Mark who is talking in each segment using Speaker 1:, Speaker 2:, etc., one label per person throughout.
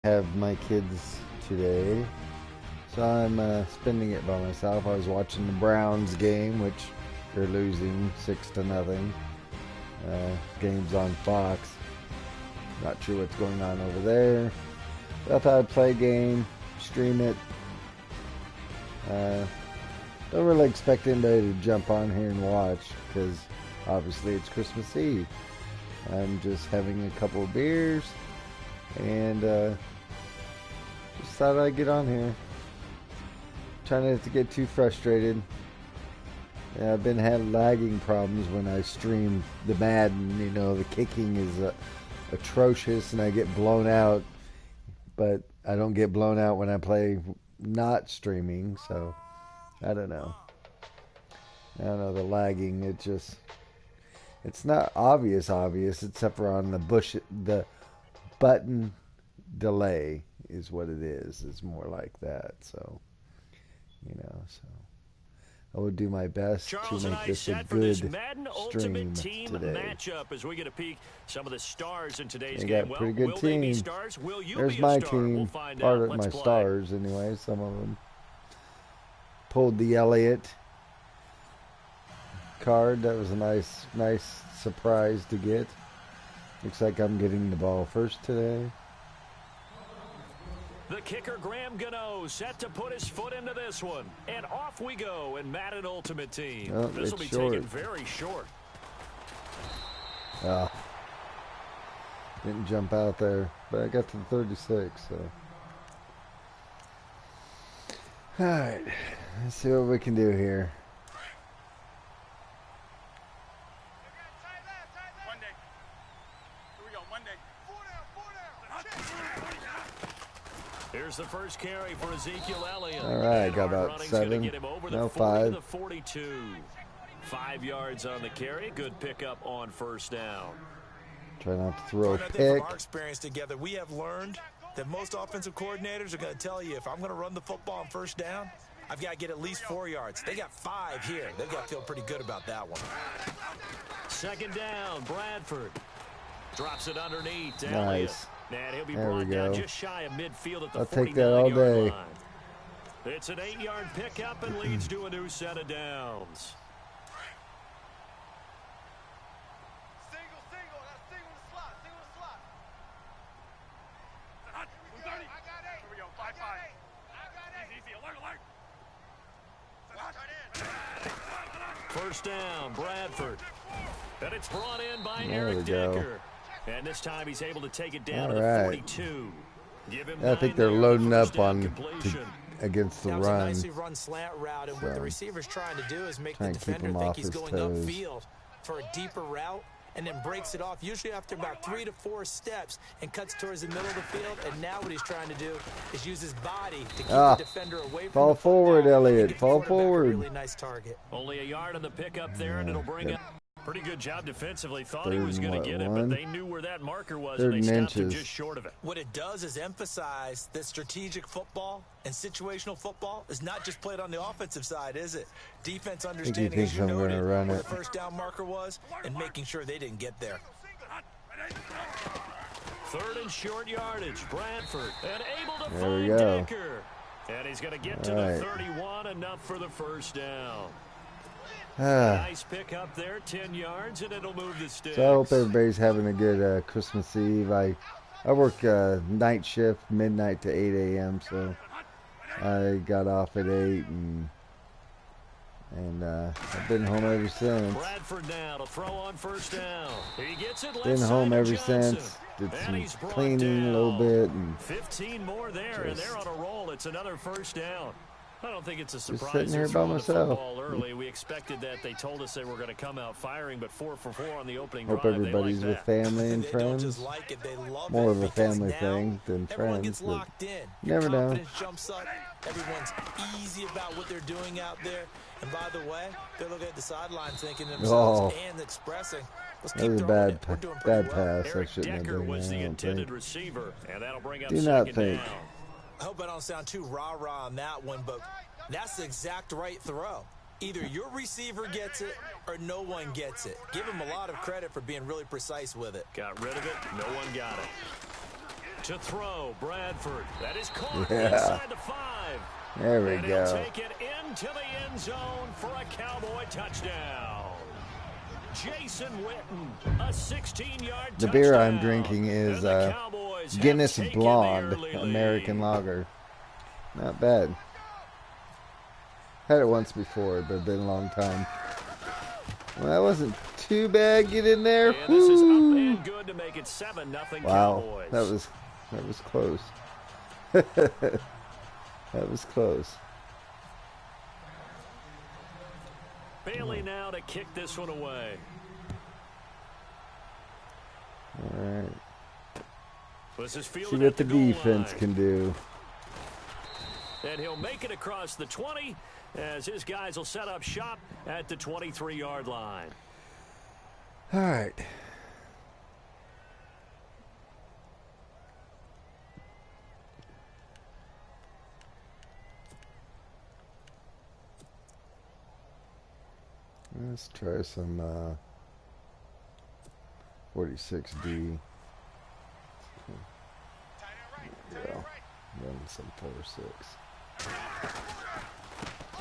Speaker 1: Have my kids today, so I'm spending it by myself. I was watching the Browns game, which they're losing 6-0. Game's on Fox. Not sure what's going on over there. But I thought I'd play a game, stream it. Don't really expect anybody to jump on here and watch because obviously it's Christmas Eve. I'm just having a couple of beers and just thought I'd get on here. Trying not to get too frustrated. Yeah, I've been having lagging problems when I stream the Madden. You know, the kicking is atrocious and I get blown out. But I don't get blown out when I play not streaming, so I don't know. The lagging, it's not obvious except for on the button delay is what it is. It's more like that, so I will do my best
Speaker 2: Charles
Speaker 1: to make this a good
Speaker 2: this Madden Ultimate
Speaker 1: stream
Speaker 2: Team
Speaker 1: today.
Speaker 2: matchup as we get a peek some of the stars in today's
Speaker 1: They
Speaker 2: game.
Speaker 1: got a pretty good
Speaker 2: will they be
Speaker 1: team.
Speaker 2: stars? Will you
Speaker 1: There's
Speaker 2: be
Speaker 1: my
Speaker 2: a star?
Speaker 1: team,
Speaker 2: We'll find
Speaker 1: part
Speaker 2: out.
Speaker 1: of
Speaker 2: Let's
Speaker 1: my
Speaker 2: play.
Speaker 1: stars anyway. Some of them pulled the Elliott card. That was a nice surprise to get. Looks like I'm getting the ball first today.
Speaker 2: The kicker, Graham Gano, set to put his foot into this one. And off we go in Madden Ultimate Team.
Speaker 1: Oh,
Speaker 2: this will be
Speaker 1: short.
Speaker 2: taken very short.
Speaker 1: Didn't jump out there, but I got to the 36, so. Alright, let's see what we can do here.
Speaker 2: Here's the first carry for Ezekiel Elliott.
Speaker 1: All right, got about 7. No, 5.
Speaker 2: 42. 5 yards on the carry. Good pickup on first down.
Speaker 1: Try not to throw a pick.
Speaker 3: From our experience together, we have learned that most offensive coordinators are going to tell you if I'm going to run the football on first down, I've got to get at least 4 yards. They got 5 here. They've got to feel pretty good about that one.
Speaker 2: Second down, Bradford. Drops it underneath.
Speaker 1: Nice.
Speaker 2: And he'll be
Speaker 1: There we
Speaker 2: brought down
Speaker 1: go.
Speaker 2: just shy of midfield at the
Speaker 1: I'll take that all
Speaker 2: 49-yard
Speaker 1: day.
Speaker 2: line. It's an 8-yard pickup and leads to a new set of downs. First down, Bradford. And it's brought in by
Speaker 1: There we
Speaker 2: Eric
Speaker 1: go.
Speaker 2: Decker. And this time he's able to take it down
Speaker 1: All
Speaker 2: to the
Speaker 1: right.
Speaker 2: 42. Give him
Speaker 1: I think
Speaker 2: 9
Speaker 1: they're
Speaker 2: there,
Speaker 1: loading
Speaker 2: first
Speaker 1: up
Speaker 2: down
Speaker 1: on
Speaker 2: completion.
Speaker 1: against the
Speaker 3: That was a
Speaker 1: run.
Speaker 3: nicely run slant route, and what the
Speaker 1: So,
Speaker 3: receiver's trying to do is make
Speaker 1: try
Speaker 3: the
Speaker 1: and keep
Speaker 3: defender
Speaker 1: him
Speaker 3: think
Speaker 1: off
Speaker 3: he's
Speaker 1: his
Speaker 3: going
Speaker 1: toes.
Speaker 3: upfield for a deeper route, and then breaks it off, usually after about 3 to 4 steps, and cuts towards the middle of the field. And now what he's trying to do is use his body to keep the defender away from
Speaker 1: Fall
Speaker 3: the
Speaker 1: forward,
Speaker 3: football and
Speaker 1: Elliott.
Speaker 3: give the
Speaker 1: Fall
Speaker 3: quarterback a
Speaker 1: forward.
Speaker 3: Really nice target.
Speaker 2: Only a yard on the pickup there, and it'll bring
Speaker 1: Yep.
Speaker 2: up. Pretty good job defensively. Thought he
Speaker 1: Third
Speaker 2: was
Speaker 1: and
Speaker 2: going to get it,
Speaker 1: one?
Speaker 2: but they knew where that marker was,
Speaker 1: Third
Speaker 2: and they
Speaker 1: and
Speaker 2: stopped him
Speaker 1: inches.
Speaker 2: just short of it.
Speaker 3: What it does is emphasize that strategic football and situational football is not just played on the offensive side, is it? Defense understanding,
Speaker 1: thinks
Speaker 3: as you
Speaker 1: I'm gonna
Speaker 3: noted,
Speaker 1: run
Speaker 3: where
Speaker 1: it.
Speaker 3: the first down marker was, and making sure they didn't get there.
Speaker 2: Third and short yardage, Bradford, and able to
Speaker 1: There we
Speaker 2: find
Speaker 1: go.
Speaker 2: Decker. And he's going to get to
Speaker 1: All
Speaker 2: the
Speaker 1: right.
Speaker 2: 31, enough for the first down.
Speaker 1: Ah,
Speaker 2: Nice pick up there, 10 yards, and it'll move the sticks.
Speaker 1: so I hope everybody's having a good Christmas Eve. I work night shift, midnight to 8 a.m., so I got off at 8, and I've been home ever since.
Speaker 2: Bradford now to throw on first down. He gets it left
Speaker 1: Been
Speaker 2: side
Speaker 1: home
Speaker 2: to
Speaker 1: ever
Speaker 2: Johnson.
Speaker 1: since. Did
Speaker 2: And
Speaker 1: some
Speaker 2: he's brought
Speaker 1: cleaning a little
Speaker 2: down.
Speaker 1: bit, and
Speaker 2: 15 more there, and they're on a roll. It's another first down. I don't think it's a surprise.
Speaker 1: sitting here
Speaker 2: they're
Speaker 1: by
Speaker 2: throwing the
Speaker 1: myself.
Speaker 2: football early. We expected that. They told us they were going to come out firing, but 4 for 4 on the opening
Speaker 1: hope
Speaker 2: drive.
Speaker 1: everybody's
Speaker 2: they
Speaker 1: with
Speaker 2: like that.
Speaker 1: family and
Speaker 3: They don't
Speaker 1: friends.
Speaker 3: just like it, they love
Speaker 1: More
Speaker 3: it,
Speaker 1: of a
Speaker 3: because
Speaker 1: family
Speaker 3: now
Speaker 1: thing than
Speaker 3: everyone
Speaker 1: friends,
Speaker 3: gets
Speaker 1: but
Speaker 3: locked in.
Speaker 1: never
Speaker 3: Your
Speaker 1: know.
Speaker 3: confidence jumps up. Everyone's easy about what they're doing out there. And by the way, they're looking at the sidelines thinking to themselves and expressing, let's
Speaker 1: That
Speaker 3: keep
Speaker 1: was a
Speaker 3: throwing
Speaker 1: bad,
Speaker 3: it. We're doing
Speaker 1: bad
Speaker 3: pretty well.
Speaker 1: pass. I
Speaker 2: Eric
Speaker 1: shouldn't have
Speaker 2: Decker
Speaker 1: done
Speaker 2: was
Speaker 1: that,
Speaker 2: the
Speaker 1: I don't
Speaker 2: intended
Speaker 1: think.
Speaker 2: receiver, and that'll bring up
Speaker 1: Do not
Speaker 2: second
Speaker 1: think.
Speaker 2: down.
Speaker 3: I hope I don't sound too rah-rah on that one, but that's the exact right throw. Either your receiver gets it or no one gets it. Give him a lot of credit for being really precise with it.
Speaker 2: Got rid of it. No one got it. To throw, Bradford. That is caught
Speaker 1: Yeah.
Speaker 2: inside the 5.
Speaker 1: There we
Speaker 2: and
Speaker 1: go.
Speaker 2: He'll take it into the end zone for a Cowboy touchdown. Jason Witten, a 16-yard touchdown.
Speaker 1: The beer I'm drinking is
Speaker 2: And the Cowboys have
Speaker 1: Guinness
Speaker 2: taken the
Speaker 1: Blonde
Speaker 2: early lead.
Speaker 1: American Lager. Not bad. Had it once before, but it's been a long time. Well, that wasn't too bad. Get in there.
Speaker 2: And this is up and good to make it 7-0
Speaker 1: Wow,
Speaker 2: Cowboys.
Speaker 1: that was close. That was close.
Speaker 2: Bailey now to kick this one away.
Speaker 1: All right.
Speaker 2: This is
Speaker 1: See
Speaker 2: fielded
Speaker 1: what
Speaker 2: at
Speaker 1: the
Speaker 2: goal
Speaker 1: defense
Speaker 2: line.
Speaker 1: can do.
Speaker 2: And he'll make it across the 20 as his guys will set up shop at the 23-yard line.
Speaker 1: All right. Let's try some 46D. Yeah, run some 4-6.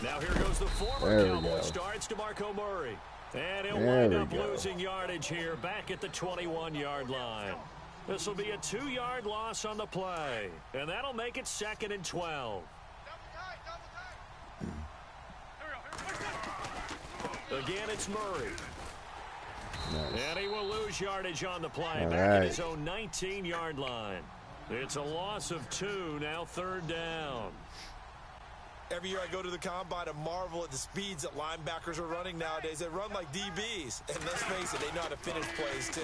Speaker 2: Now here goes the former
Speaker 1: There we
Speaker 2: Cowboy
Speaker 1: go.
Speaker 2: starts DeMarco Murray. And he'll
Speaker 1: There
Speaker 2: wind
Speaker 1: we
Speaker 2: up
Speaker 1: go.
Speaker 2: losing yardage here back at the 21-yard line. This will be a 2-yard loss on the play. And that'll make it 2nd and 12. Again, it's Murray.
Speaker 1: Nice.
Speaker 2: And he will lose yardage on the play.
Speaker 1: All
Speaker 2: Back at
Speaker 1: right.
Speaker 2: his own 19-yard line. It's a loss of 2, now 3rd down.
Speaker 3: Every year I go to the combine and marvel at the speeds that linebackers are running nowadays. They run like DBs. And let's face it, they know how to finish plays too.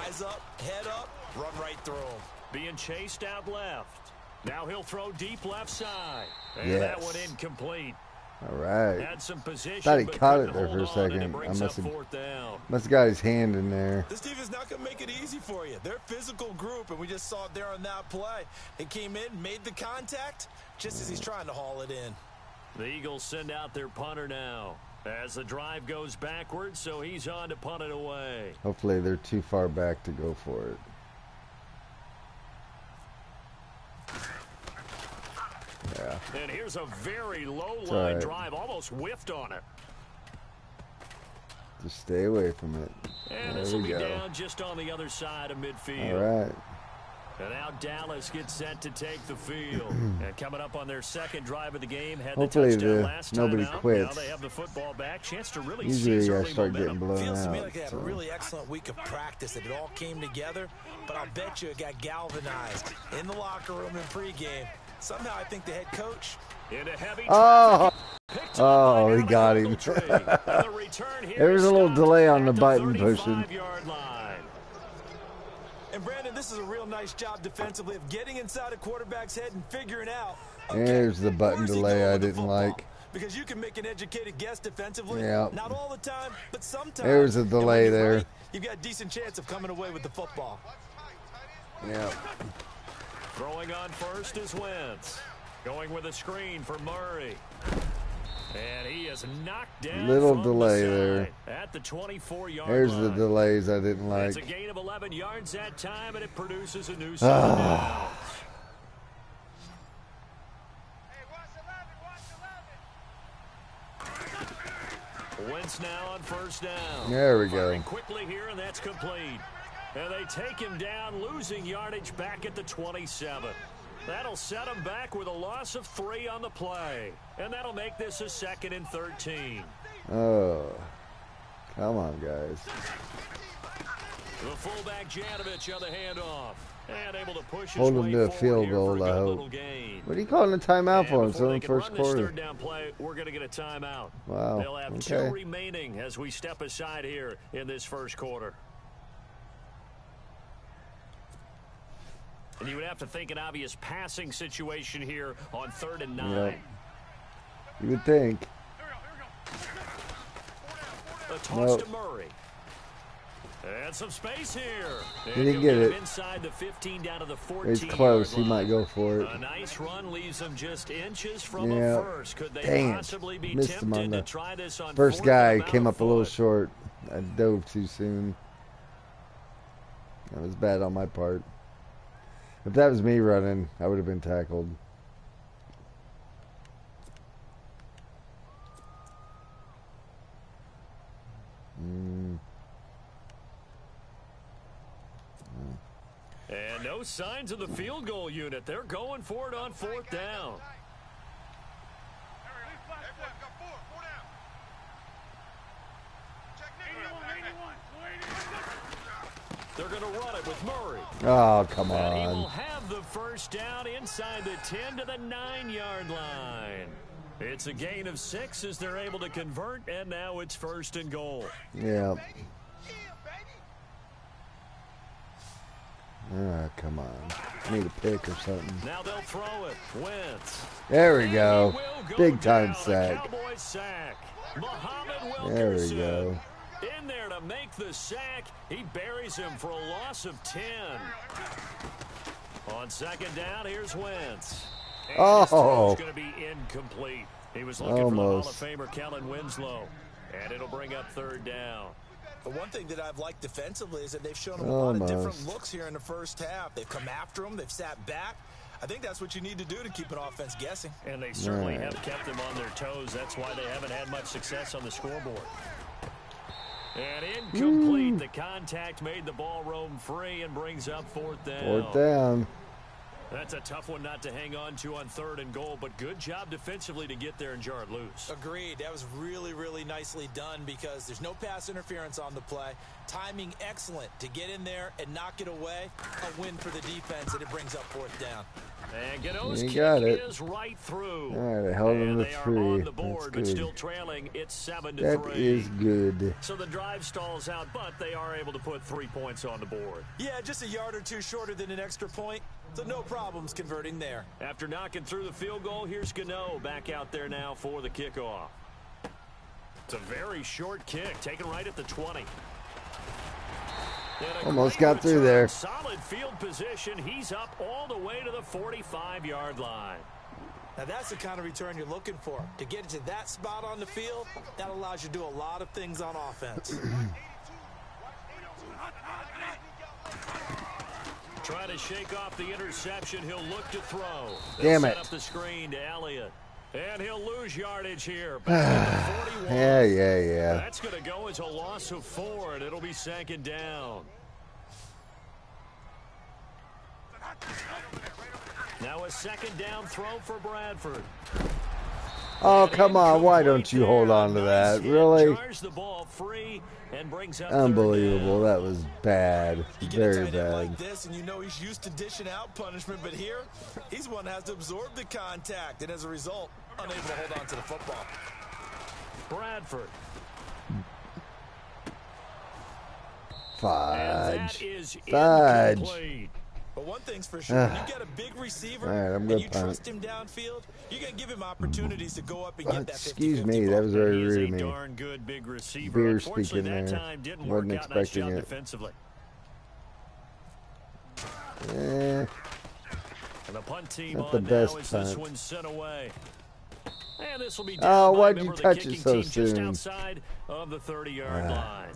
Speaker 3: Eyes up, head up, run right through them.
Speaker 2: Being chased out left. Now he'll throw deep left side. And
Speaker 1: Yes.
Speaker 2: that one incomplete.
Speaker 1: All right.
Speaker 2: Had some position,
Speaker 1: Thought he
Speaker 2: but
Speaker 1: caught
Speaker 2: couldn't
Speaker 1: it there for a
Speaker 2: hold on, and it
Speaker 1: second.
Speaker 2: brings
Speaker 1: I
Speaker 2: up
Speaker 1: must have
Speaker 2: 4th down.
Speaker 1: got his hand in there.
Speaker 3: This defense is not going to make it easy for you. They're a physical group, and we just saw it there on that play. It came in, made the contact, just as he's trying to haul it in.
Speaker 2: The Eagles send out their punter now as the drive goes backwards, so he's on to punt it away.
Speaker 1: Hopefully they're too far back to go for it. Yeah.
Speaker 2: And here's a very low-line
Speaker 1: all right.
Speaker 2: drive, almost whiffed on it.
Speaker 1: Just stay away from it.
Speaker 2: And
Speaker 1: There
Speaker 2: this will
Speaker 1: we
Speaker 2: be
Speaker 1: go.
Speaker 2: down just on the other side of midfield.
Speaker 1: All right.
Speaker 2: And now Dallas gets set to take the field. And coming up on their second drive of the game, had the
Speaker 1: Hopefully
Speaker 2: touchdown last time
Speaker 1: nobody
Speaker 2: out.
Speaker 1: quits.
Speaker 2: Now they have the football back. Chance to really
Speaker 1: Usually
Speaker 2: seize
Speaker 1: I
Speaker 2: early
Speaker 1: start
Speaker 2: momentum.
Speaker 1: getting blown
Speaker 3: Feels to me
Speaker 1: out.
Speaker 3: like they had a
Speaker 1: so.
Speaker 3: really excellent week of practice, that it all came together, but I'll bet you it got galvanized in the locker room in pregame. Somehow I think the head coach...
Speaker 2: Into heavy
Speaker 1: Oh,
Speaker 2: traffic.
Speaker 1: oh, he got him. There was a little delay on the button pushing.
Speaker 2: Line.
Speaker 3: And Brandon, this is a real nice job defensively of getting inside a quarterback's head and figuring out.
Speaker 1: There's the button
Speaker 3: where's he
Speaker 1: delay
Speaker 3: going
Speaker 1: I
Speaker 3: with the
Speaker 1: didn't
Speaker 3: football?
Speaker 1: like.
Speaker 3: Because you can make an educated guess defensively.
Speaker 1: Yeah.
Speaker 3: Not all the time, but sometimes.
Speaker 1: There's a
Speaker 3: And when
Speaker 1: delay
Speaker 3: you're
Speaker 1: there.
Speaker 3: right, you've got a decent chance of coming away with the football.
Speaker 1: Yeah.
Speaker 2: Throwing on first is Wentz. Going with a screen for Murray. And he is knocked down.
Speaker 1: Little
Speaker 2: from
Speaker 1: delay
Speaker 2: the
Speaker 1: there.
Speaker 2: side at the 24-yard
Speaker 1: There's
Speaker 2: line.
Speaker 1: the delays I didn't
Speaker 2: It's a
Speaker 1: like.
Speaker 2: gain of 11 yards that time, and it produces a new second down. Wentz now on first down.
Speaker 1: There we go.
Speaker 2: Firing quickly here, and that's complete. And they take him down, losing yardage back at the 27. That'll set him back with a loss of 3 on the play. And that'll make this a 2nd and 13.
Speaker 1: Oh, come on, guys.
Speaker 2: The fullback Janovich on the handoff. And able to push his
Speaker 1: Hold him
Speaker 2: way
Speaker 1: to a
Speaker 2: forward
Speaker 1: field
Speaker 2: here
Speaker 1: goal,
Speaker 2: for a
Speaker 1: I
Speaker 2: good
Speaker 1: hope.
Speaker 2: little gain.
Speaker 1: What are you calling a timeout for?
Speaker 2: And
Speaker 1: It's
Speaker 2: before
Speaker 1: only
Speaker 2: they
Speaker 1: the
Speaker 2: can
Speaker 1: first
Speaker 2: run this
Speaker 1: quarter.
Speaker 2: third down play, we're going to get a timeout.
Speaker 1: Wow,
Speaker 2: They'll have 2
Speaker 1: okay.
Speaker 2: remaining as we step aside here in this first quarter. And you would have to think an obvious passing situation here on 3rd and 9.
Speaker 1: Yep. You would think.
Speaker 2: A toss
Speaker 1: Nope.
Speaker 2: to Murray. And some space here.
Speaker 1: He didn't get it.
Speaker 2: Inside the 15 down to the 14.
Speaker 1: He's close. He might go for it.
Speaker 2: A nice run leaves them just inches from
Speaker 1: Yeah.
Speaker 2: a first. Could they
Speaker 1: Dang it.
Speaker 2: possibly be
Speaker 1: Missed him
Speaker 2: tempted
Speaker 1: on
Speaker 2: to
Speaker 1: the
Speaker 2: try this on
Speaker 1: first
Speaker 2: 4th
Speaker 1: guy.
Speaker 2: and about
Speaker 1: Came up a little
Speaker 2: foot?
Speaker 1: short. I dove too soon. That was bad on my part. If that was me running, I would have been tackled.
Speaker 2: And no signs of the field goal unit. They're going for it on 4th down. They're going to run it with Murray.
Speaker 1: Oh, come on.
Speaker 2: And he will have the first down inside the 10 to the 9-yard line. It's a gain of 6 as they're able to convert, and now it's 1st and goal.
Speaker 1: Yeah. Ah, come on. Need a pick or something.
Speaker 2: Now they'll throw it. Wentz.
Speaker 1: There we go. Big time
Speaker 2: down.
Speaker 1: sack.
Speaker 2: Cowboys sack. Muhammad
Speaker 1: There we
Speaker 2: Wilkerson.
Speaker 1: go.
Speaker 2: In there to make the sack. He buries him for a loss of 10. On 2nd down, here's Wentz. And his throw's going to be incomplete. He was looking for the Hall of Famer Kellen Winslow. And it'll bring up 3rd down.
Speaker 3: But one thing that I've liked defensively is that they've shown them a lot of different looks here in the first half. They've come after them. They've sat back. I think that's what you need to do to keep an offense guessing.
Speaker 2: And they certainly have kept them on their toes. That's why they haven't had much success on the scoreboard. And incomplete. The contact made the ball roam free and brings up 4th down.
Speaker 1: 4th down.
Speaker 2: That's a tough one not to hang on to on 3rd and goal, but good job defensively to get there and jar it loose.
Speaker 3: Agreed. That was really, really nicely done because there's no pass interference on the play. Timing excellent to get in there and knock it away. A win for the defense, and it brings up 4th down.
Speaker 2: And Gano's
Speaker 1: You
Speaker 2: kick
Speaker 1: got it.
Speaker 2: is right through.
Speaker 1: All right, I held them to
Speaker 2: they
Speaker 1: 3.
Speaker 2: are on the board,
Speaker 1: That's
Speaker 2: but
Speaker 1: good.
Speaker 2: still trailing. It's 7-3.
Speaker 1: That is good.
Speaker 2: So the drive stalls out, but they are able to put 3 points on the board.
Speaker 3: Yeah, just a yard or two shorter than an extra point. So no problems converting there.
Speaker 2: After knocking through the field goal, here's Gano back out there now for the kickoff. It's a very short kick, taken right at the 20.
Speaker 1: Almost got through there.
Speaker 2: Solid field position. He's up all the way to the 45-yard line.
Speaker 3: Now that's the kind of return you're looking for. To get to that spot on the field, that allows you to do a lot of things on offense.
Speaker 2: Try to shake off the interception. He'll look to throw.
Speaker 1: Damn
Speaker 2: They'll
Speaker 1: it.
Speaker 2: set up the screen to Elliott. And he'll lose yardage here. Back at the 41.
Speaker 1: Yeah.
Speaker 2: That's going to go as a loss of 4, and it'll be 2nd down. Now a 2nd down throw for Bradford.
Speaker 1: Oh, come on. Why don't you hold on to that? Really?
Speaker 2: Jars the ball free and brings up
Speaker 1: Unbelievable. That was bad.
Speaker 3: You get
Speaker 1: Very
Speaker 3: a tight end like
Speaker 1: bad.
Speaker 3: this, and you know he's used to dishing out punishment, but here, he's one that has to absorb the contact, and as a result, unable to hold on to the football.
Speaker 2: Bradford.
Speaker 1: Fudge.
Speaker 2: Fudge.
Speaker 3: But one thing's for sure, when you get a big receiver and you trust him downfield, you're going to give him opportunities to go up and get that 50-50
Speaker 1: Excuse me,
Speaker 3: ball.
Speaker 1: that was very
Speaker 2: He is
Speaker 1: rude
Speaker 2: a
Speaker 1: of me.
Speaker 2: darn good big receiver.
Speaker 1: Beer
Speaker 2: Unfortunately,
Speaker 1: speaking
Speaker 2: that
Speaker 1: there.
Speaker 2: time didn't
Speaker 1: Wasn't
Speaker 2: work out. Nice
Speaker 1: expecting
Speaker 2: job
Speaker 1: it.
Speaker 2: defensively.
Speaker 1: Eh,
Speaker 2: And the punt team
Speaker 1: Not the
Speaker 2: on now
Speaker 1: best
Speaker 2: as this
Speaker 1: punt.
Speaker 2: one's sent away. And this will be
Speaker 1: Oh,
Speaker 2: down by a
Speaker 1: why'd you
Speaker 2: member of the
Speaker 1: touch it
Speaker 2: kicking
Speaker 1: so
Speaker 2: team just
Speaker 1: soon?
Speaker 2: outside of the 30-yard line.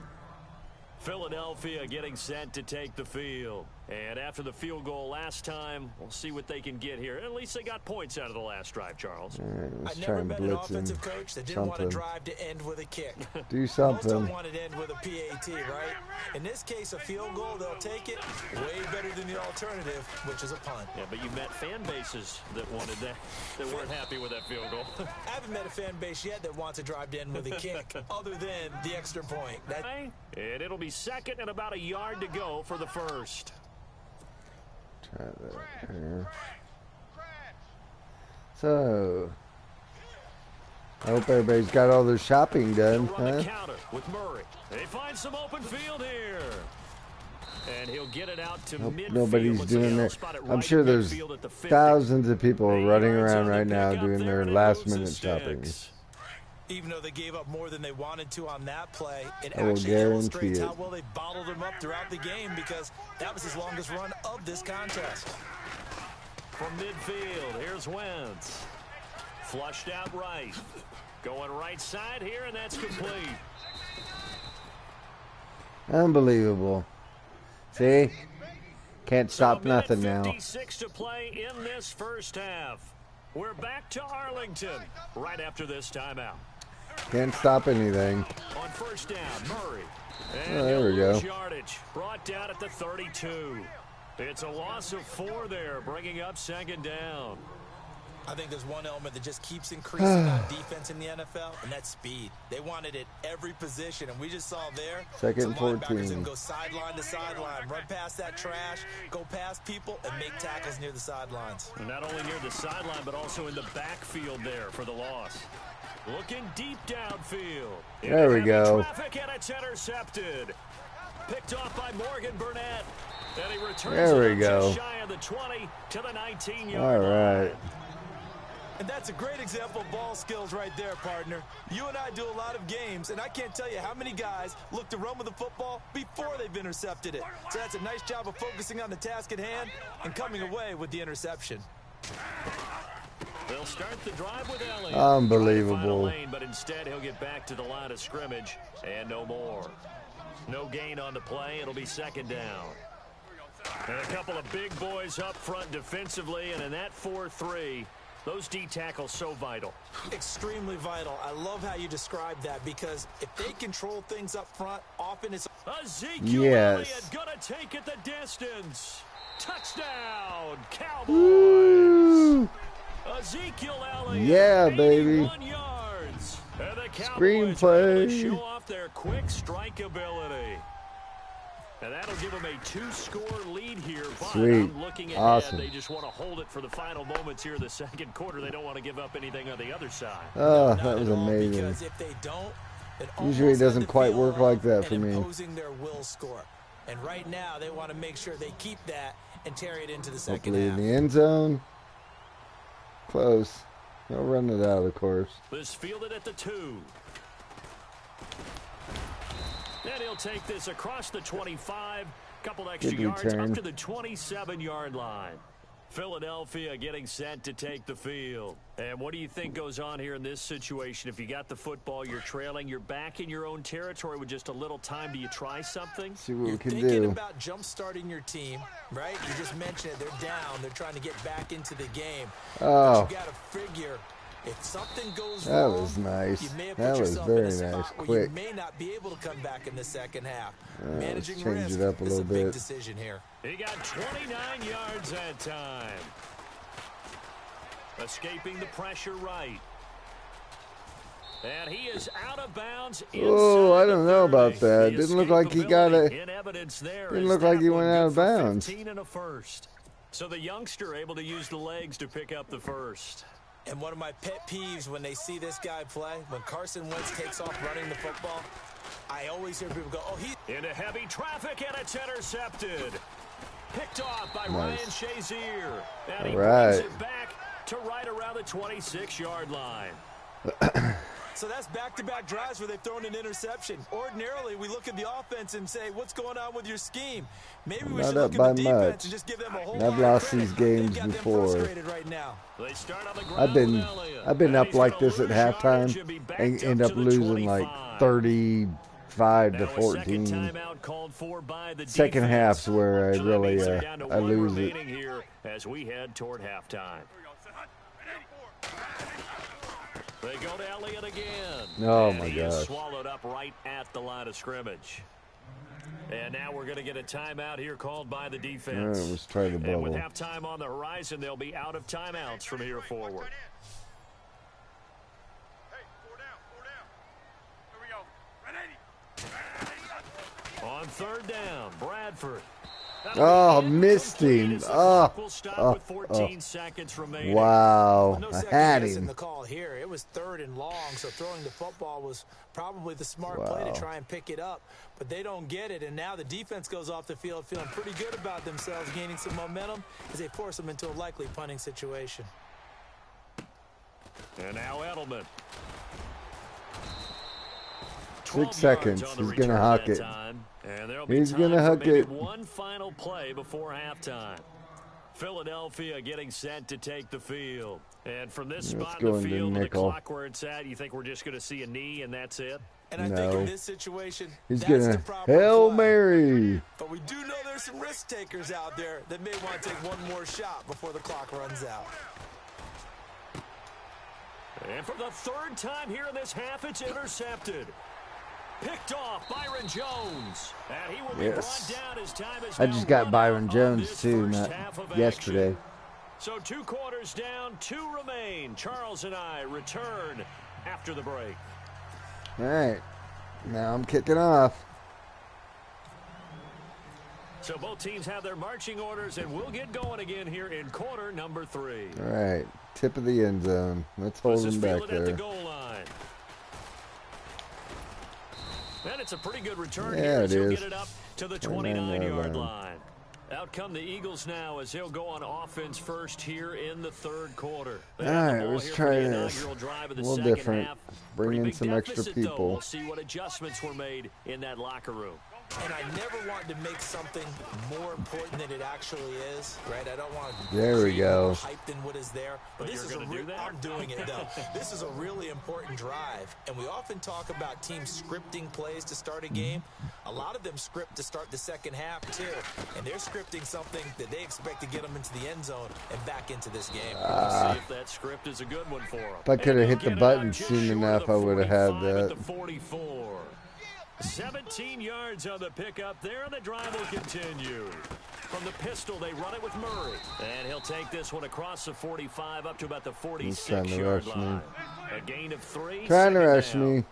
Speaker 2: Philadelphia getting set to take the field. And after the field goal last time, we'll see what they can get here. At least they got points out of the last drive, Charles.
Speaker 3: I've never met an offensive coach that didn't want to drive to end with a kick.
Speaker 1: Do
Speaker 3: Most
Speaker 1: something.
Speaker 3: don't want it to end with a PAT, right? In this case, a field goal, they'll take it way better than the alternative, which is a punt.
Speaker 2: Yeah, but you met fan bases that wanted that, that weren't happy with that field goal.
Speaker 3: I haven't met a fan base yet that wants a drive to end with a kick, other than the extra point.
Speaker 2: And it'll be 2nd and about a yard to go for the first.
Speaker 1: Try that here. So, I hope everybody's got all their shopping done,
Speaker 2: He'll run
Speaker 1: huh?
Speaker 2: the counter with Murray. They find some open field here. And he'll get it out to midfield.
Speaker 1: Nobody's
Speaker 2: Looks like
Speaker 1: doing
Speaker 2: he'll
Speaker 1: that.
Speaker 2: spot it
Speaker 1: I'm
Speaker 2: right
Speaker 1: sure
Speaker 2: at
Speaker 1: there's
Speaker 2: midfield at the 50.
Speaker 1: thousands of people running
Speaker 2: Yards
Speaker 1: around
Speaker 2: on the
Speaker 1: right now
Speaker 2: pickup
Speaker 1: doing
Speaker 2: there,
Speaker 1: their
Speaker 2: and it
Speaker 1: last
Speaker 2: moves the
Speaker 1: minute shopping.
Speaker 2: sticks.
Speaker 3: Even though they gave up more than they wanted to on that play, it
Speaker 1: I will
Speaker 3: actually
Speaker 1: guarantee
Speaker 3: illustrates
Speaker 1: it.
Speaker 3: how well they bottled him up throughout the game because that was his longest run of this contest.
Speaker 2: From midfield, here's Wentz. Flushed out right. Going right side here, and that's complete.
Speaker 1: Unbelievable. See? Can't stop nothing now.
Speaker 2: 56 to play in this first half. We're back to Arlington right after this timeout.
Speaker 1: Can't stop anything.
Speaker 2: On first down, Murray.
Speaker 1: Oh, there we go.
Speaker 2: Yardage brought down at the 32. It's a loss of 4 there, bringing up second down.
Speaker 3: I think there's one element that just keeps increasing on defense in the NFL, and that's speed. They want it at every position, and we just saw there.
Speaker 1: Second and 14.
Speaker 3: Can go sideline to sideline, run past that trash, go past people, and make tackles near the sidelines.
Speaker 2: And not only near the sideline, but also in the backfield there for the loss. Looking deep downfield.
Speaker 1: There we go.
Speaker 2: Traffic, and it's intercepted. Picked off by Morgan Burnett. And he returns
Speaker 1: there we go.
Speaker 2: Just shy of the 20 to the 19-yard
Speaker 1: All right.
Speaker 3: And that's a great example of ball skills right there, partner. You and I do a lot of games, and I can't tell you how many guys look to run with the football before they've intercepted it. So that's a nice job of focusing on the task at hand and coming away with the interception.
Speaker 2: They'll start the drive with Elliott.
Speaker 1: Unbelievable.
Speaker 2: Lane, but instead he'll get back to the line of scrimmage and no more. No gain on the play. It'll be second down. And a couple of big boys up front defensively, and in that 4-3, those D tackles so vital.
Speaker 3: Extremely vital. I love how you described that, because if they control things up front, often it's...
Speaker 2: Ezekiel Elliott gonna take it the distance. Touchdown, Cowboys.
Speaker 1: Woo.
Speaker 2: Ezekiel Elliott,
Speaker 1: yeah, baby.
Speaker 2: 81 yards. And the Cowboys
Speaker 1: Screenplay.
Speaker 2: show off their quick strike ability. And that'll give them a 2-score lead here. But
Speaker 1: Sweet.
Speaker 2: I'm looking ahead.
Speaker 1: Awesome.
Speaker 2: They just want to hold it for the final moments here in the second quarter. They don't want to give up anything on the other side.
Speaker 1: Oh, that was amazing.
Speaker 3: Because if they don't,
Speaker 1: usually it doesn't quite work like that for me.
Speaker 3: Imposing their will score. And right now they want to make sure they keep that and carry it into the second
Speaker 1: Hopefully
Speaker 3: half.
Speaker 1: in the end zone. Close. They'll run it out, of course.
Speaker 2: This fielded at the 2. And he'll take this across the 25. Couple extra yards up to the 27-yard line. Philadelphia getting set to take the field. And what do you think goes on here in this situation? If you got the football, you're trailing, you're back in your own territory with just a little time. Do you try something?
Speaker 1: See what we can
Speaker 3: You're thinking
Speaker 1: do.
Speaker 3: about jump-starting your team, right? You just mentioned it. They're down. They're trying to get back into the game.
Speaker 1: Oh.
Speaker 3: But you got to figure, if something goes
Speaker 1: That
Speaker 3: wrong,
Speaker 1: was nice.
Speaker 3: you may have
Speaker 1: That
Speaker 3: put
Speaker 1: was
Speaker 3: yourself
Speaker 1: very
Speaker 3: in a spot
Speaker 1: nice.
Speaker 3: where
Speaker 1: Quick.
Speaker 3: you may not be able to come back in the second half.
Speaker 1: Let's
Speaker 3: Managing
Speaker 1: change
Speaker 3: risk
Speaker 1: it up a
Speaker 3: is
Speaker 1: little
Speaker 3: a big
Speaker 1: bit.
Speaker 3: decision here.
Speaker 2: He got 29 yards that time. Escaping the pressure right. And he is out of bounds.
Speaker 1: Oh, I don't know about that.
Speaker 2: The
Speaker 1: Didn't look like he got it.
Speaker 2: in evidence there.
Speaker 1: Didn't look like he went out of bounds.
Speaker 2: 15 and a first. So the youngster able to use the legs to pick up the first.
Speaker 3: And one of my pet peeves when they see this guy play, when Carson Wentz takes off running the football, I always hear people go, oh, he...
Speaker 2: Into heavy traffic, and it's intercepted. Picked off by
Speaker 1: Nice.
Speaker 2: Ryan Shazier. And he
Speaker 1: All right.
Speaker 2: brings it back to right around the 26-yard line.
Speaker 3: So that's back-to-back drives where they've thrown an interception. Ordinarily, we look at the offense and say, what's going on with your scheme? Maybe we should look at the defense and just give them a whole lot
Speaker 1: I've
Speaker 3: of
Speaker 1: lost
Speaker 3: credit.
Speaker 1: these games
Speaker 3: They've got them
Speaker 1: before.
Speaker 3: frustrated right now.
Speaker 2: They start on the ground with Elliott.
Speaker 1: I've been
Speaker 2: And
Speaker 1: up
Speaker 2: he's
Speaker 1: like
Speaker 2: gonna
Speaker 1: this at
Speaker 2: lose yardage
Speaker 1: halftime
Speaker 2: and be backed
Speaker 1: and end up
Speaker 2: to the
Speaker 1: losing
Speaker 2: 25.
Speaker 1: like 35 to
Speaker 2: Now a second
Speaker 1: 14.
Speaker 2: timeout called for by the
Speaker 1: Second
Speaker 2: defense.
Speaker 1: half's where I
Speaker 2: So that
Speaker 1: really
Speaker 2: means they're down to
Speaker 1: I
Speaker 2: one
Speaker 1: lose it.
Speaker 2: remaining here as we head toward halftime. They go to Elliott again.
Speaker 1: Oh,
Speaker 2: and
Speaker 1: my
Speaker 2: he is
Speaker 1: gosh.
Speaker 2: swallowed up right at the line of scrimmage. And now we're going to get a timeout here called by the defense.
Speaker 1: Let's try the
Speaker 2: And with
Speaker 1: bubble.
Speaker 2: halftime on the horizon, they'll be out of timeouts from here forward. On third down, Bradford.
Speaker 1: Oh, missed him. Oh,
Speaker 2: We'll stop with 14 seconds remaining.
Speaker 1: wow.
Speaker 3: No
Speaker 1: I
Speaker 3: second
Speaker 1: had
Speaker 3: guessing
Speaker 1: him.
Speaker 3: the call here. It was third and long, so throwing the football was probably the smart play
Speaker 1: Wow.
Speaker 3: to try and pick it up. But they don't get it, and now the defense goes off the field feeling pretty good about themselves, gaining some momentum as they force them into a likely punting situation.
Speaker 2: And now Edelman.
Speaker 1: 6 seconds. He's going to huck it. He's going to huck it.
Speaker 2: One final play before halftime. Philadelphia getting set to take the field. And from this
Speaker 1: Let's
Speaker 2: spot
Speaker 1: go
Speaker 2: in the
Speaker 1: into
Speaker 2: field to the
Speaker 1: nickel.
Speaker 2: clock where it's at, you think we're just going to see a knee and that's it?
Speaker 3: And I think in this situation,
Speaker 1: he's
Speaker 3: that's
Speaker 1: getting
Speaker 3: the
Speaker 1: a
Speaker 3: proper
Speaker 1: Hail
Speaker 3: play.
Speaker 1: Mary.
Speaker 3: But we do know there's some risk takers out there that may want to take one more shot before the clock runs out.
Speaker 2: And for the third time here in this half, it's intercepted. Picked off Byron Jones. And he will be brought down as time is
Speaker 1: I just got Byron Jones too, not yesterday.
Speaker 2: So 2 quarters down, 2 remain. Charles and I return after the break.
Speaker 1: All right, now I'm kicking off.
Speaker 2: So both teams have their marching orders, and we'll get going again here in quarter number 3.
Speaker 1: All right, tip of the end zone. Let's hold him back
Speaker 2: At
Speaker 1: there.
Speaker 2: the goal line. And it's a pretty good return
Speaker 1: Yeah,
Speaker 2: here
Speaker 1: it
Speaker 2: as he'll
Speaker 1: is.
Speaker 2: get it up to the 29-yard line. Out come the Eagles now as they'll go on offense first here in the third quarter.
Speaker 1: All right, let's try this. A little different. Bring in some extra people.
Speaker 2: We'll see what adjustments were made in that locker room.
Speaker 3: And I never want to make something more important than it actually is, right? I don't want to
Speaker 1: there we go.
Speaker 3: more hype than what is there. But this is I'm doing it, though. This is a really important drive. And we often talk about teams scripting plays to start a game. A lot of them script to start the second half, too. And they're scripting something that they expect to get them into the end zone and back into this game.
Speaker 2: We'll see if that script is a good one for them.
Speaker 1: If I could have hit the button soon enough, I would have had that.
Speaker 2: 17 yards on the pickup there, and the drive will continue. From the pistol, they run it with Murray. And he'll take this one across the 45 up to about the 46-yard line. A gain of 3.
Speaker 1: Trying to rush me.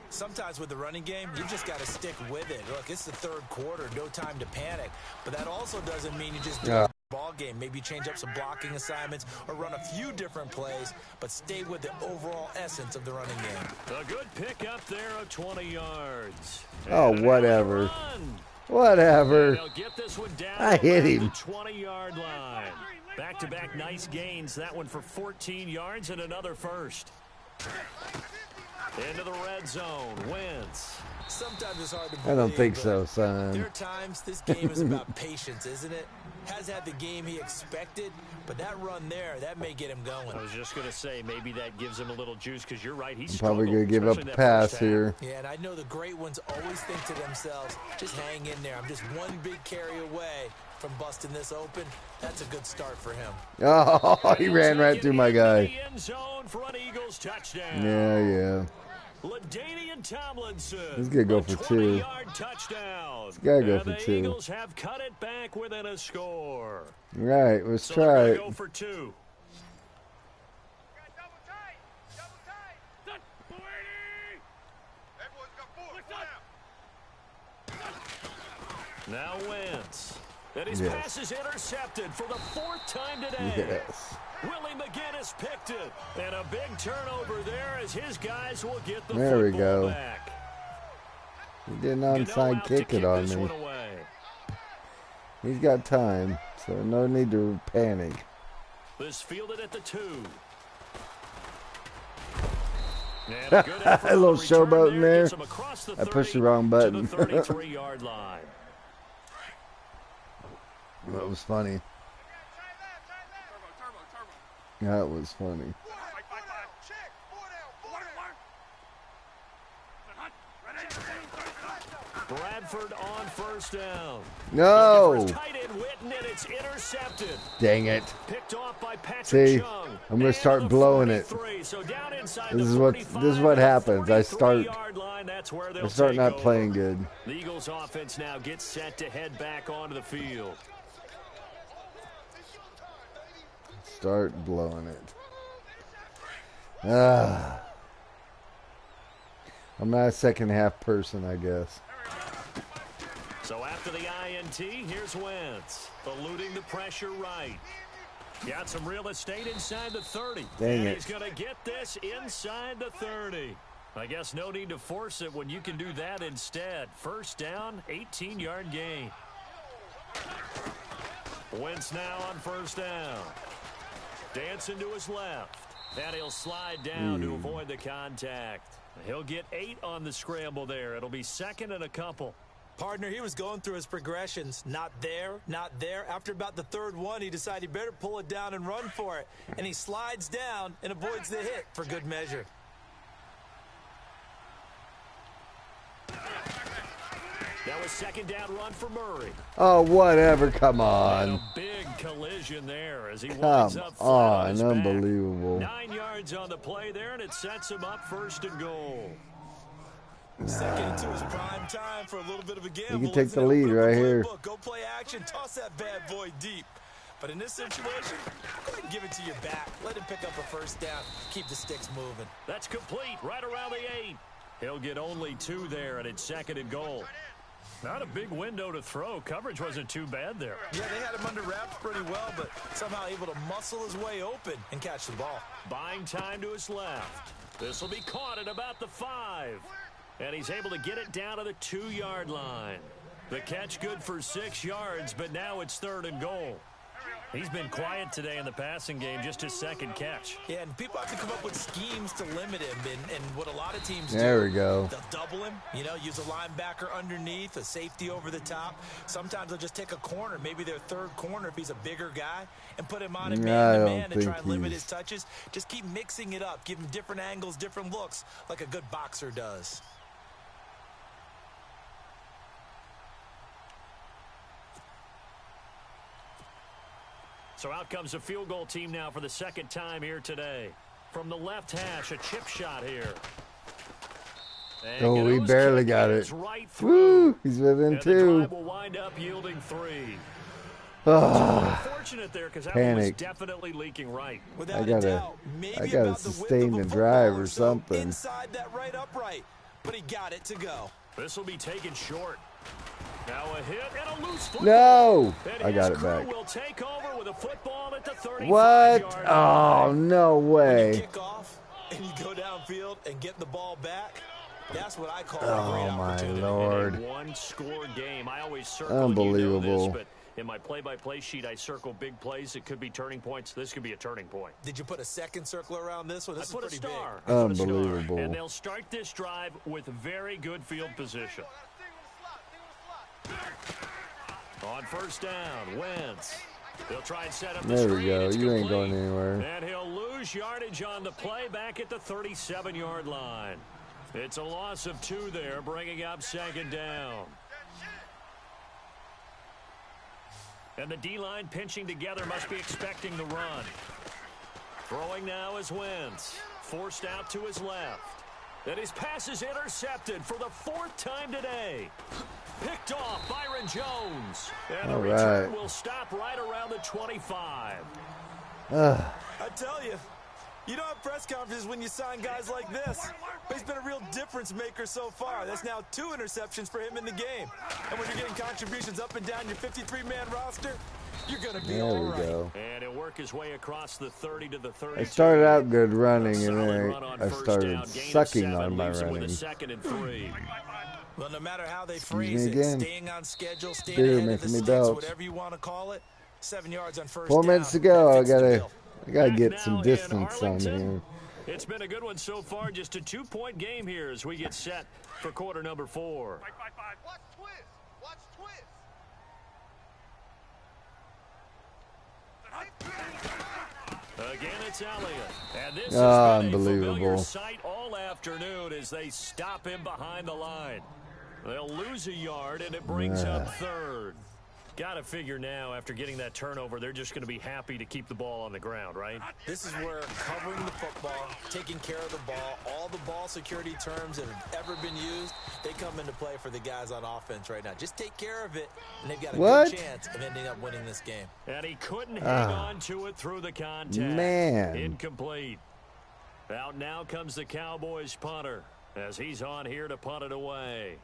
Speaker 3: Sometimes with the running game, you just got to stick with it. Look, it's the third quarter, no time to panic. But that also doesn't mean you just do a ball game. Maybe change up some blocking assignments or run a few different plays, but stay with the overall essence of the running game.
Speaker 2: A good pickup there of 20 yards.
Speaker 1: Oh, whatever. Whatever.
Speaker 2: Get this one down
Speaker 1: I hit him.
Speaker 2: The 20-yard line. Back-to-back nice gains. That one for 14 yards and another first. Into the red zone. Wentz.
Speaker 3: Sometimes it's hard to believe.
Speaker 1: I don't think so, son.
Speaker 3: There are times this game is about patience, isn't it? Has had the game he expected, but that run there, that may get him going.
Speaker 2: I was just going to say, maybe that gives him a little juice because you're right. He's
Speaker 1: probably going to give up a pass here.
Speaker 3: Yeah, and I know the great ones always think to themselves, just hang in there. I'm just one big carry away from busting this open. That's a good start for him.
Speaker 1: Oh, he ran right through my guy.
Speaker 2: End zone for an Eagles touchdown.
Speaker 1: Yeah.
Speaker 2: LaDainian Tomlinson.
Speaker 1: He's going to go for 2.
Speaker 2: Touchdown.
Speaker 1: He's got to go for 2.
Speaker 2: The Eagles have cut it back within a score.
Speaker 1: Right, let's try it.
Speaker 2: Go for 2. Now Wentz. And his pass is intercepted for the 4th time today.
Speaker 1: Yes.
Speaker 2: Willie McGinnis picked it. And a big turnover there as his guys will get the
Speaker 1: there we
Speaker 2: football
Speaker 1: go.
Speaker 2: back.
Speaker 1: He did an onside kick it on me. He's got time, so no need to panic.
Speaker 2: This fielded at the 2. A
Speaker 1: little showboat in there. I pushed the wrong button.
Speaker 2: To the 33-yard line.
Speaker 1: That was funny. That was funny.
Speaker 2: Bradford on first down.
Speaker 1: No.
Speaker 2: Tight end Witten, and it's intercepted.
Speaker 1: Dang it.
Speaker 2: Picked off by Patrick
Speaker 1: See,
Speaker 2: Chung.
Speaker 1: I'm going to start blowing it.
Speaker 2: So down inside
Speaker 1: This is what happens. I start not playing good.
Speaker 2: The Eagles offense now gets set to head back onto the field.
Speaker 1: Start blowing it. I'm not a second half person, I guess.
Speaker 2: So after the INT, here's Wentz. Eluding the pressure right. Got some real estate inside the 30.
Speaker 1: Dang it.
Speaker 2: He's going to get this inside the 30. I guess no need to force it when you can do that instead. First down, 18-yard gain. Wentz now on first down. Dancing to his left. And he'll slide down to avoid the contact. He'll get 8 on the scramble there. It'll be 2nd and a couple.
Speaker 3: Partner, he was going through his progressions. Not there, not there. After about the third one, he decided he better pull it down and run for it. And he slides down and avoids the hit for good measure.
Speaker 2: That was second down run for Murray.
Speaker 1: Oh, whatever. Come on.
Speaker 2: A big collision there as he winds up flat on his
Speaker 1: unbelievable.
Speaker 2: back. 9 yards on the play there, and it sets him up first and goal.
Speaker 3: Second into his prime time for a little bit of a gamble.
Speaker 1: You can take the lead right here.
Speaker 3: Go play action. Toss that bad boy deep. But in this situation, go ahead and give it to your back. Let him pick up a first down. Keep the sticks moving.
Speaker 2: That's complete right around the 8. He'll get only 2 there, and it's second and goal. Not a big window to throw. Coverage wasn't too bad there.
Speaker 3: Yeah, they had him under wraps pretty well, but somehow able to muscle his way open and catch the ball.
Speaker 2: Buying time to his left. This will be caught at about the 5. And he's able to get it down to the 2-yard line. The catch good for 6 yards, but now it's third and goal. He's been quiet today in the passing game, just his second catch.
Speaker 3: Yeah, and people have to come up with schemes to limit him. And what a lot of teams
Speaker 1: there
Speaker 3: do,
Speaker 1: we go.
Speaker 3: They'll double him, use a linebacker underneath, a safety over the top. Sometimes they'll just take a corner, maybe their third corner if he's a bigger guy, and put him on a man-to-man and try and limit his touches. Just keep mixing it up. Give him different angles, different looks, like a good boxer does.
Speaker 2: So out comes a field goal team now for the second time here today. From the left hash, a chip shot here.
Speaker 1: And he barely got it.
Speaker 2: Right
Speaker 1: Woo! He's within
Speaker 2: and
Speaker 1: 2.
Speaker 2: The drive will wind up yielding 3. Unfortunate there because that one was definitely leaking right.
Speaker 1: I gotta sustain the drive or something.
Speaker 3: Inside that right upright, but he got it to go.
Speaker 2: This will be taken short. Now a hit and a loose football.
Speaker 1: No!
Speaker 2: And
Speaker 1: I got it back.
Speaker 2: Will take over with a football at the 35-yard
Speaker 1: What?
Speaker 2: line.
Speaker 1: Oh, no way.
Speaker 3: When you kick off and you go downfield and get the ball back, that's what I call a great opportunity.
Speaker 1: Oh, my Lord.
Speaker 2: In a one-score game, I always circle,
Speaker 1: unbelievable.
Speaker 2: this, but in my play-by-play sheet, I circle big plays. It could be turning points. This could be a turning point.
Speaker 3: Did you put a second circle around this one? This
Speaker 2: I put
Speaker 3: is
Speaker 2: a
Speaker 3: pretty
Speaker 2: star.
Speaker 3: big.
Speaker 1: Unbelievable.
Speaker 2: And they'll start this drive with very good field position. On first down, Wentz. They'll try and set up the
Speaker 1: There we
Speaker 2: screen.
Speaker 1: go.
Speaker 2: It's
Speaker 1: You ain't
Speaker 2: complete.
Speaker 1: going anywhere.
Speaker 2: And he'll lose yardage on the play back at the 37-yard line. It's a loss of 2 there, bringing up second down. And the D-line pinching together must be expecting the run. Throwing now is Wentz. Forced out to his left. And his pass is intercepted for the 4th time today. Picked off Byron Jones. And the return will stop right around the 25.
Speaker 3: I tell you, you don't have press conferences when you sign guys like this. But he's been a real difference maker so far. That's now 2 interceptions for him in the game. And when you're getting contributions up and down your 53-man roster, you're going to be all right.
Speaker 1: There we go.
Speaker 2: And he'll work his way across the 30 to the 30.
Speaker 1: I started out good running, and then I started sucking on my running.
Speaker 2: Second and 3.
Speaker 3: Well, no matter how they phrase it, staying on schedule, staying
Speaker 1: Beer
Speaker 3: ahead of the
Speaker 1: making me
Speaker 3: sticks,
Speaker 1: belch.
Speaker 3: whatever you want to call it, 7 yards on first
Speaker 1: 4
Speaker 3: down.
Speaker 1: minutes to go. I gotta
Speaker 2: Back
Speaker 1: get some
Speaker 2: now
Speaker 1: distance
Speaker 2: in
Speaker 1: on here.
Speaker 2: Arlington. It's been a good one so far. Just a 2-point game here as we get set for quarter number 4.
Speaker 4: Watch twist. Watch twist.
Speaker 2: Again, it's Elliott. And this has been a familiar
Speaker 1: unbelievable.
Speaker 2: sight all afternoon as they stop him behind the line. They'll lose a yard, and it brings up third. Got to figure now, after getting that turnover, they're just going to be happy to keep the ball on the ground, right?
Speaker 3: This is where covering the football, taking care of the ball, all the ball security terms that have ever been used, they come into play for the guys on offense right now. Just take care of it, and they've got a good chance of ending up winning this game.
Speaker 2: And he couldn't hang on to it through the contact.
Speaker 1: Man.
Speaker 2: Incomplete. Out now comes the Cowboys punter as he's on here to punt it away.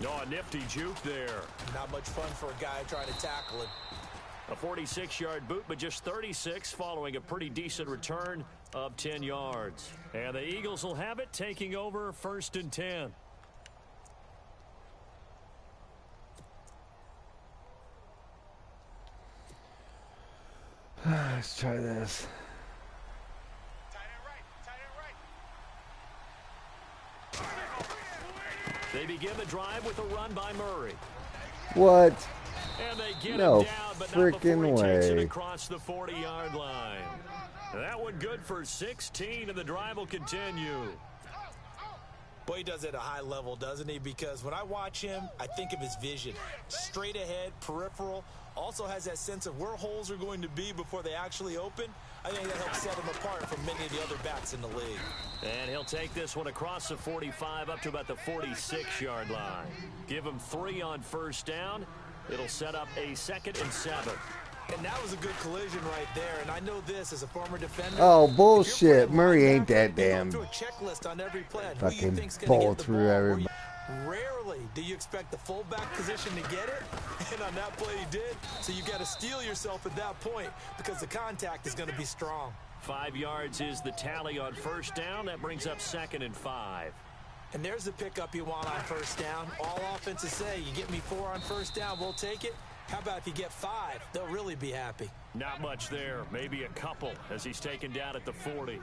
Speaker 2: Oh, a nifty juke there.
Speaker 3: Not much fun for a guy trying to tackle it.
Speaker 2: A 46-yard boot, but just 36 following a pretty decent return of 10 yards. And the Eagles will have it, taking over first and 10.
Speaker 1: Let's try this.
Speaker 2: They begin the drive with a run by Murray.
Speaker 1: What?
Speaker 2: And they get
Speaker 1: No
Speaker 2: him down, but not before
Speaker 1: freaking
Speaker 2: he takes it
Speaker 1: way.
Speaker 2: across the 40-yard line. That one good for 16, and the drive will continue.
Speaker 3: Boy, he does it at a high level, doesn't he? Because when I watch him, I think of his vision. Straight ahead, peripheral. Also has that sense of where holes are going to be before they actually open. I think that helps set him apart from many of the other backs in the league.
Speaker 2: And he'll take this one across the 45 up to about the 46-yard line. Give him 3 on first down. It'll set up a 2nd and 7.
Speaker 3: And that was a good collision right there. And I know this as a former defender.
Speaker 1: Oh, bullshit. Murray ain't that damn.
Speaker 3: Through a checklist on every play.
Speaker 1: Fucking ball through everybody.
Speaker 3: Rarely do you expect the fullback position to get it. And on that play he did. So you got to steel yourself at that point because the contact is going to be strong.
Speaker 2: 5 yards is the tally on first down. That brings up 2nd and 5.
Speaker 3: And there's the pickup you want on first down. All offenses say, you get me 4 on first down, we'll take it. How about if you get 5? They'll really be happy.
Speaker 2: Not much there. Maybe a couple as he's taken down at the 40.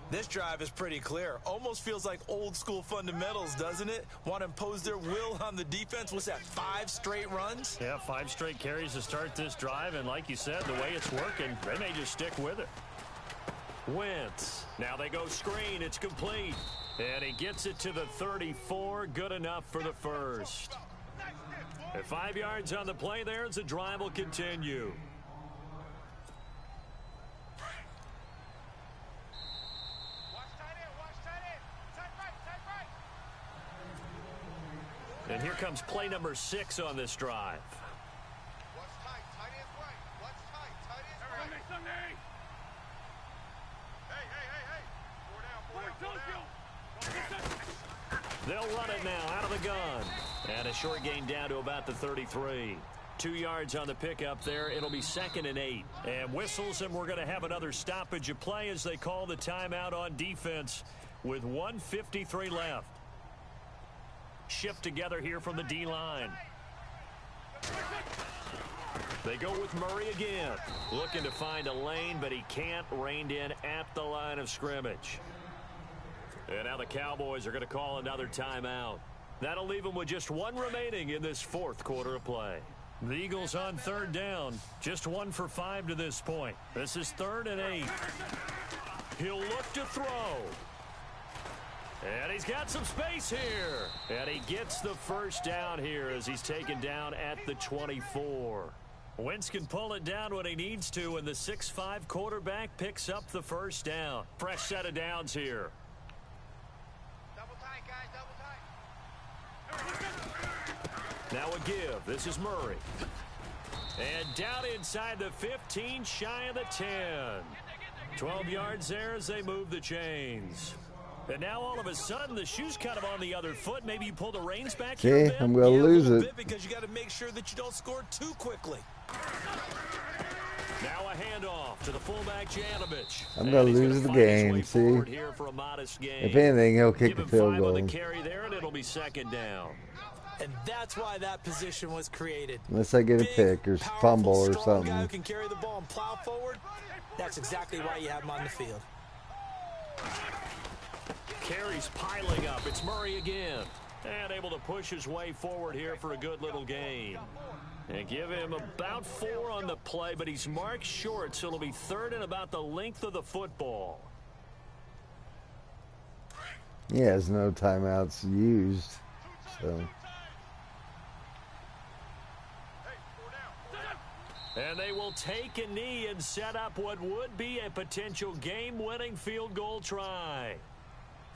Speaker 3: This drive is pretty clear. Almost feels like old school fundamentals, doesn't it? Want to impose their will on the defense. What's that, 5 straight runs?
Speaker 2: Yeah, 5 straight carries to start this drive. And like you said, the way it's working, they may just stick with it. Wentz. Now they go screen. It's complete. And he gets it to the 34. Good enough for the first. At 5 yards on the play there as the drive will continue. And here comes play number 6 on this drive.
Speaker 4: Watch tight. Tight end's right. Watch tight. Tight end's right. Hey. 4 down.
Speaker 2: They'll run it now out of the gun. And a short gain down to about the 33. 2 yards on the pickup there. It'll be 2nd and 8. And whistles, and we're going to have another stoppage of play as they call the timeout on defense with 1:53 left. Shift together here from the D-line. They go with Murray again. Looking to find a lane, but he can't. Reined in at the line of scrimmage. And now the Cowboys are going to call another timeout. That'll leave them with just 1 remaining in this 4th quarter of play. The Eagles on 3rd down. Just 1 for 5 to this point. This is 3rd and 8. He'll look to throw. And he's got some space here. And he gets the first down here as he's taken down at the 24. Wentz can pull it down when he needs to, and the 6'5" quarterback picks up the first down. Fresh set of downs here.
Speaker 4: Double tight, guys. Double tight.
Speaker 2: Now a give. This is Murray. And down inside the 15, shy of the 10. 12 yards there as they move the chains. And now all of a sudden the shoe's kind of on the other foot. Maybe you pull the reins back here a
Speaker 1: Okay,
Speaker 2: bit.
Speaker 1: I'm going to lose it.
Speaker 3: Because you got to make sure that you don't score too quickly.
Speaker 2: Now a handoff to the fullback Janovich.
Speaker 1: I'm going to lose the game, see?
Speaker 2: Here for a modest gain.
Speaker 1: If anything, he'll kick the
Speaker 2: Give him
Speaker 1: field
Speaker 2: 5 on
Speaker 1: goal.
Speaker 2: the carry there, and it'll be 2nd down.
Speaker 3: And that's why that position was created.
Speaker 1: Unless I get a pick or
Speaker 3: powerful,
Speaker 1: fumble or
Speaker 3: strong guy who
Speaker 1: something.
Speaker 3: can carry the ball and plow forward. That's exactly why you have him on the field.
Speaker 2: Carries piling up. It's Murray again. And able to push his way forward here for a good little gain. And give him about 4 on the play, but he's marked short, so it'll be 3rd and about the length of the football.
Speaker 1: He has no timeouts used. So
Speaker 2: And they will take a knee and set up what would be a potential game-winning field goal try.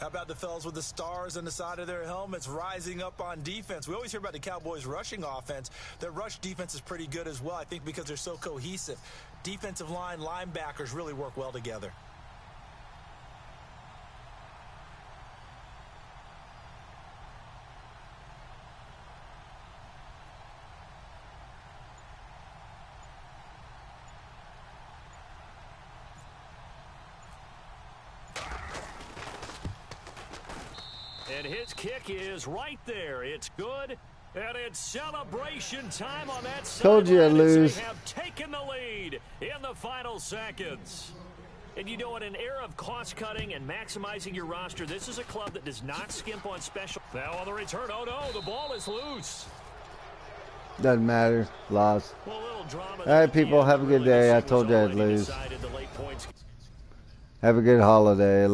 Speaker 3: How about the fellas with the stars on the side of their helmets rising up on defense? We always hear about the Cowboys' rushing offense. Their rush defense is pretty good as well, I think, because they're so cohesive. Defensive line, linebackers really work well together.
Speaker 2: And his kick is right there. It's good. And it's celebration time on that side.
Speaker 1: Told you I'd lose.
Speaker 2: They have taken the lead in the final seconds. And you know, in an era of cost-cutting and maximizing your roster, this is a club that does not skimp on special. Now on the return, oh no, the ball is loose.
Speaker 1: Doesn't matter. Lost.
Speaker 2: Well, a little drama.
Speaker 1: All right, people, have a good day. I told you I'd lose. Have a good holiday.